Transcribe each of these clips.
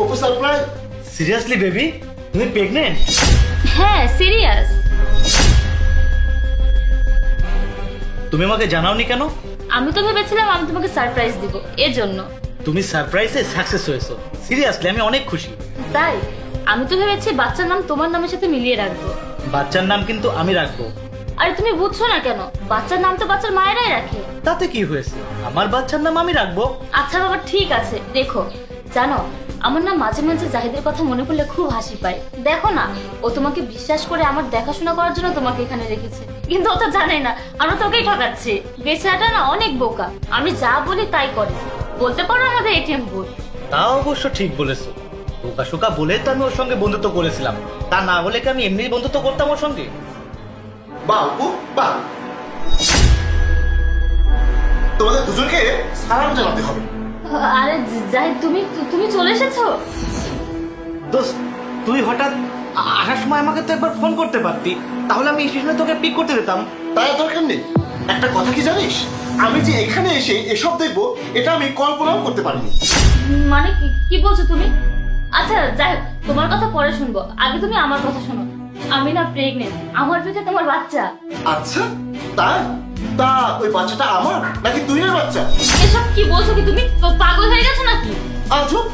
Apu surprise. Seriously baby, তুমি pregnant? হ্যাঁ serious. তুমি আমাকে জানাওনি কেন? আমি তো ভেবেছিলাম আমি তোমাকে সারপ্রাইজ দিব, এর জন্য। তুমি সারপ্রাইজে সাকসেস হয়েছো। সিরিয়াসলি আমি অনেক খুশি। তাই আমি তো ভেবেছি বাচ্চার নাম তোমার নামের সাথে মিলিয়ে রাখবো। বাচ্চার নাম কিন্তু আমি রাখবো। আরে তুমি বুঝছো না কেন? বাচ্চার নাম তো বাচ্চার মায়েরাই রাখে। তাতে কি হয়েছে? আমার বাচ্চার নাম আমি রাখবো। আচ্ছা বাবা ঠিক আছে, দেখো জানো আমার না মাঝে মাঝে জাহিদের কথা মনে পড়লে খুব হাসি পায়। দেখো না, ও তোমাকে বিশ্বাস করে আমার দেখাশোনা করার জন্য তোমাকে এখানে রেখেছে, কিন্তু ও তো জানে না আমরা তোকেই ঠকাচ্ছি। বেচারাটা না অনেক বোকা, আমি যা বলি তাই করে। বলতে পারো আমাদের এটিএম বুথ। তা অবশ্য ঠিক বলেছো। বোকা শোকা বলে তো আমি ওর সঙ্গে বন্ধুত্ব করেছিলাম, তা না হলে কি আমি এমনি বন্ধুত্ব করতাম ওর সঙ্গে? বাহ অপু বাহ, তোমাদের দুজনকে সালাম জানাতে হবে। আরে জাহিদ তুমি তুমি চলে এসেছো? দোস্ত, তুই হঠাৎ আসার সময় আমাকে তো একবার ফোন করতে পারতি, তাহলে আমি স্টেশনে তোকে পিক করতে যেতাম। তাই দরকার নেই। একটা কথা কি জানিস, আমি যে এখানে এসে এসব দেখবো এটা আমি কল্পনাও করতে পারিনি। মানে কি বলছো তুমি? আচ্ছা যাই হোক, তোমার কথা পরে শুনবো, আগে তুমি আমার কথা শোনো। আমি না প্রেগনেন্ট, আমার পেটে তোমার বাচ্চা। আচ্ছা তাই? তা ওই বাচ্চাটা আমার নাকি তুই এর বাচ্চা? এসব কি বলছো কি তুমি? তো পাগল হয়ে গেছো নাকি? আজব,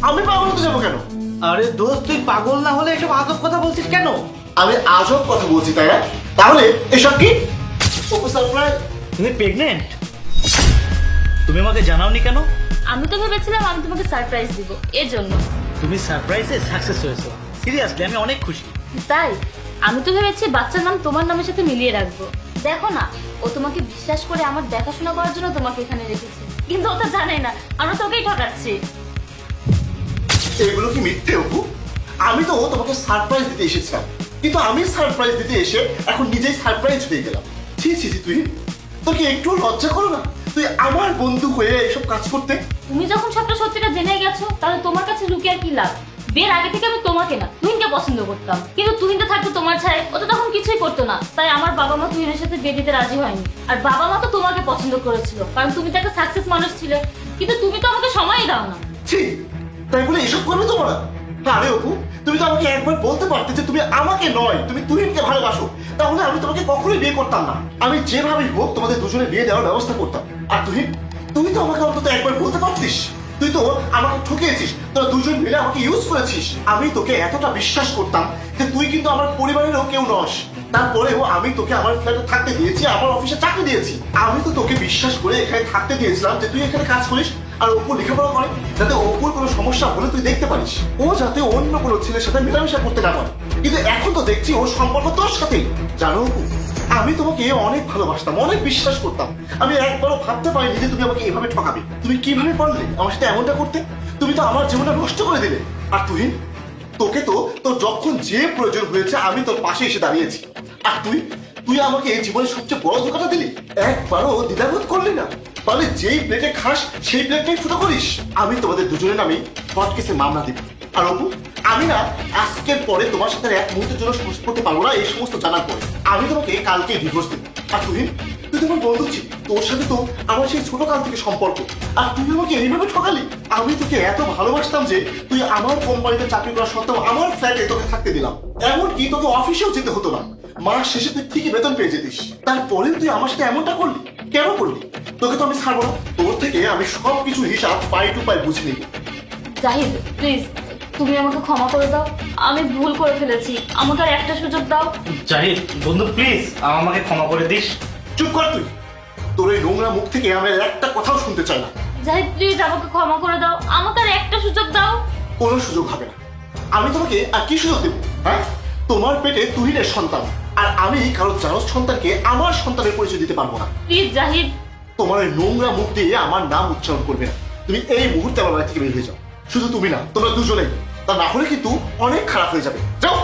আমি পাগল হতে যাবো কেন? আরে দোস্ত, তুই পাগল না হলে এসব আজব কথা বলছিস কেন? আমি আজব কথা বলছি তাই না? তাহলে এসব কি? অপু সারপ্রাইজ। তুমি প্রেগনেন্ট? তুমি আমাকে জানাওনি কেন? আমি তো ভেবেছিলাম আমি তোমাকে সারপ্রাইজ দিব, এর জন্য। তুমি সারপ্রাইজে সাকসেস হয়েছো। সিরিয়াসলি আমি অনেক খুশি। তাই আমি তো ভেবেছি বাচ্চার নাম তোমার নামের সাথে মিলিয়ে রাখবো। দেখো না, ও তোমাকে বিশ্বাস করে আমার দেখাশোনা করার জন্য তোমাকে এখানে রেখেছে, কিন্তু ও তো জানে না আমরা তোকেই ঠকাচ্ছি। এগুলো কি মিথ্যে অপু? আমি তো তোমাকে সারপ্রাইজ দিতে এসেছিলাম, কিন্তু আমি সারপ্রাইজ দিতে এসে এখন নিজেই সারপ্রাইজ হয়ে গেলাম। ছি ছি ছি, তুই তোর কি একটু লজ্জা করো না? তুই আমার বন্ধু হয়ে এসব কাজ করতে? তুমি যখন সবটা সত্যিটা জেনে গেছো, তাহলে তোমার কাছে লুকিয়ে আর কি লাভ? বিয়ের আগে থেকে আমি তোমাকে না তুহিনকে পছন্দ করতাম, কিন্তু তুহিনটা থাকতো তোমার ছায়, ও তো তখন কিছুই করতো না। তাই আমার বাবা মা তুহিনের সাথে বিয়ে দিতে রাজি হয়নি। আর বাবা মা তো তোমাকে পছন্দ করেছিল, কারণ তুমি তো একটা সাকসেস মানুষ ছিলে, কিন্তু তুমি তো আমাকে সময়ই দাও না। ছি, তাই বলে এসব করবে তোমরা? আরে অপু, তুমি তো আমাকে একবার বলতে পারতে যে তুমি আমাকে নয়, তুমি তুহিনকে ভালোবাসো, তাহলে আমি তোমাকে কখনোই বিয়ে করতাম না। আমি যেভাবেই হোক তোমাদের দুজনে বিয়ে দেওয়ার ব্যবস্থা করতাম। আর তুহিন, তুই তো আমাকে অন্তত একবার বলতে পারতিস। তুই তো আমাকে ঠকিয়েছিস, তোরা দুজন মিলে আমাকে ইউজ করেছিস। আমি তোকে এতটা বিশ্বাস করতাম যে তুই কিন্তু আমার পরিবারেরও কেউ নস। তারপরেও আমি তোকে আমার ফ্ল্যাটে থাকতে দিয়েছি, আমার অফিসে চাকরি দিয়েছি। আমি তো তোকে বিশ্বাস করে এখানে থাকতে দিয়েছিলাম যে তুই এখানে কাজ করিস আর অপু লেখাপড়া করে, যাতে অপুর কোনো সমস্যা হলে তুই দেখতে পারিস, ও যাতে অন্য কোনো ছেলের সাথে মেলামেশা করতে না পারে। কিন্তু এখন তো দেখছি ওর সম্পর্ক তোর সাথেই। জানো অপু, আমি তোমাকে অনেক ভালোবাসতাম, অনেক বিশ্বাস করতাম। আমি একবারও ভাবতে পারিনি যে তুমি আমাকে এভাবে ঠকাবে। তুমি কিভাবে পারলে আমার সাথে এমনটা করতে? তুমি তো আমার জীবনটা নষ্ট করে দিলে। আর তুহিন, তোকে তো তোর যখন যে প্রয়োজন হয়েছে আমি তোর পাশে এসে দাঁড়িয়েছি। আর তুই তুই আমাকে এই জীবনের সবচেয়ে বড় ধোকাটা দিলি। একবারও দ্বিধাবোধ করলি না? তাহলে যেই প্লেটে খাস সেই প্লেটটাই ফুটো করিস। আমি তোমাদের দুজনের নামে ফ্রড কেসে মামলা দিব। আর অপু, আমি না আজকের পরে তোমার সাথে এক মুহূর্তের জন্য সংস্পর্শ করতে পারবো না। এই সমস্ত জানার পরে আমি তোমাকে কালকে ডিভোর্স দেবো। আর তুহিন, তুই তোমার বন্ধু ছিল, তোর সাথে তো আমার সেই ছোট কাল থেকে সম্পর্ক, আর তুই আমাকে এইভাবে ঠকালি। আমি তোকে এত ভালোবাসতাম যে তুই আমার কোম্পানিতে চাকরি করা সত্ত্বেও আমার ফ্ল্যাটে তোকে থাকতে দিলাম। এমনকি তোকে অফিসেও যেতে হতো না, মাস শেষে তুই ঠিকই বেতন পেয়ে যেতিস। তারপরেও তুই আমার সাথে এমনটা করলি, কেন করলি? তোকে তো আমি ছাড়বো না, তোর থেকে আমি সবকিছু হিসাব পাই টু পাই বুঝে নিব। জাহিদ প্লিজ, তুমি আমাকে ক্ষমা করে দাও, আমি ভুল করে ফেলেছি, আমাকে আর একটা সুযোগ দাও। জাহিদ বন্ধু, প্লিজ আমাকে ক্ষমা করে দিস। চুপ কর তুই, তোর এই নোংরা মুখ থেকে আমি আর একটা কথাও শুনতে চাই না। জাহিদ প্লিজ আমাকে ক্ষমা করে দাও, আমাকে আর একটা সুযোগ দাও। কোনো সুযোগ হবে না। আমি তোমাকে আর কি সুযোগ দেবো? হ্যাঁ, তোমার পেটে তুহিনের সন্তান, আর আমি কারো জারজ সন্তানকে আমার সন্তানের পরিচয় দিতে পারবো না। প্লিজ জাহিদ। তোমার এই নোংরা মুখ দিয়ে আমার নাম উচ্চারণ করবে না। তুমি এই মুহূর্তে আমার বাড়ি থেকে বের হয়ে যাও। শুধু তুমি না, তোমরা দুজনেই। তা না হলে কিন্তু অনেক খারাপ হয়ে যাবে। যাও।